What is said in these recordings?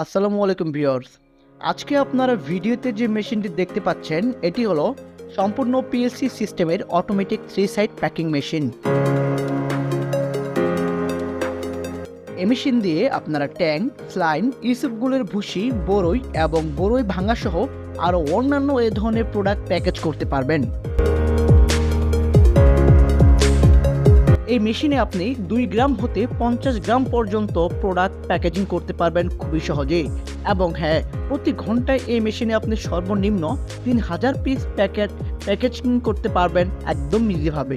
আসসালামু আলাইকুম ভিউয়ার্স। আজকে আপনারা ভিডিওতে যে মেশিনটি দেখতে পাচ্ছেন এটি হলো সম্পূর্ণ পিএলসি সিস্টেমের অটোমেটিক 3 সাইড প্যাকিং মেশিন। এই মেশিন দিয়ে আপনারা ট্যাঙ্ক, স্লাইন, ইসবগুলোর ভুসি, বরই এবং বরই ভাঙা সহ আরও অন্যান্য এ ধরনের প্রোডাক্ট প্যাকেজ করতে পারবেন। এই মেশিনে আপনি 2 গ্রাম হতে 50 গ্রাম পর্যন্ত প্রোডাক্ট প্যাকেজিং করতে পারবেন খুবই সহজেই। এবং হ্যাঁ, প্রতি ঘন্টায় এই মেশিনে আপনি সর্বনিম্ন 3000 পিস প্যাকেজিং করতে পারবেন একদম ইজিভাবে।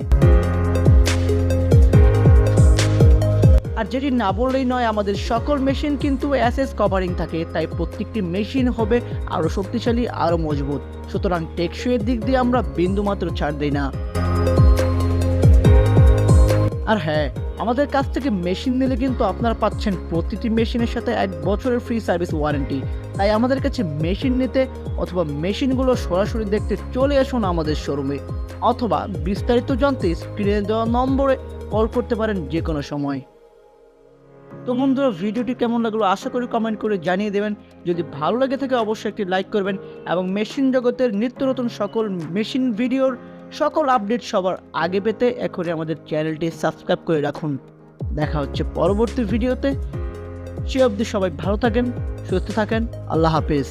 আর যেটি না বললেই নয়, আমাদের সকল মেশিন কিন্তু এসএস কভারিং থাকে, তাই প্রত্যেকটি মেশিন হবে আরও শক্তিশালী, আরও মজবুত। সুতরাং টেকসইয়ের দিক দিয়ে আমরা বিন্দুমাত্র ছাড় দিই না। আর হ্যাঁ, আমাদের কাছ থেকে মেশিন নিলে কিন্তু আপনারা পাচ্ছেন প্রতিটি মেশিনের সাথে 1 বছরের ফ্রি সার্ভিস ওয়ারেন্টি। তাই আমাদের কাছে মেশিন নিতে অথবা মেশিনগুলো সরাসরি দেখতে চলে আসুন আমাদের শোরুমে, অথবা বিস্তারিত জানতে স্ক্রিনে দেওয়া নম্বরে কল করতে পারেন যে কোনো সময়। তো বন্ধুরা, ভিডিওটি কেমন লাগলো আশা করি কমেন্ট করে জানিয়ে দেবেন। যদি ভালো লাগে থাকে অবশ্যই একটি লাইক করবেন এবং মেশিন জগতের নিত্য নতুন সকল মেশিন ভিডিওর সকল আপডেট সবার আগে পেতে এখনই আমাদের চ্যানেলটি সাবস্ক্রাইব করে রাখুন। দেখা হচ্ছে পরবর্তী ভিডিওতে। সে অবধি সবাই ভালো থাকেন, সুস্থ থাকেন। আল্লাহ হাফেজ।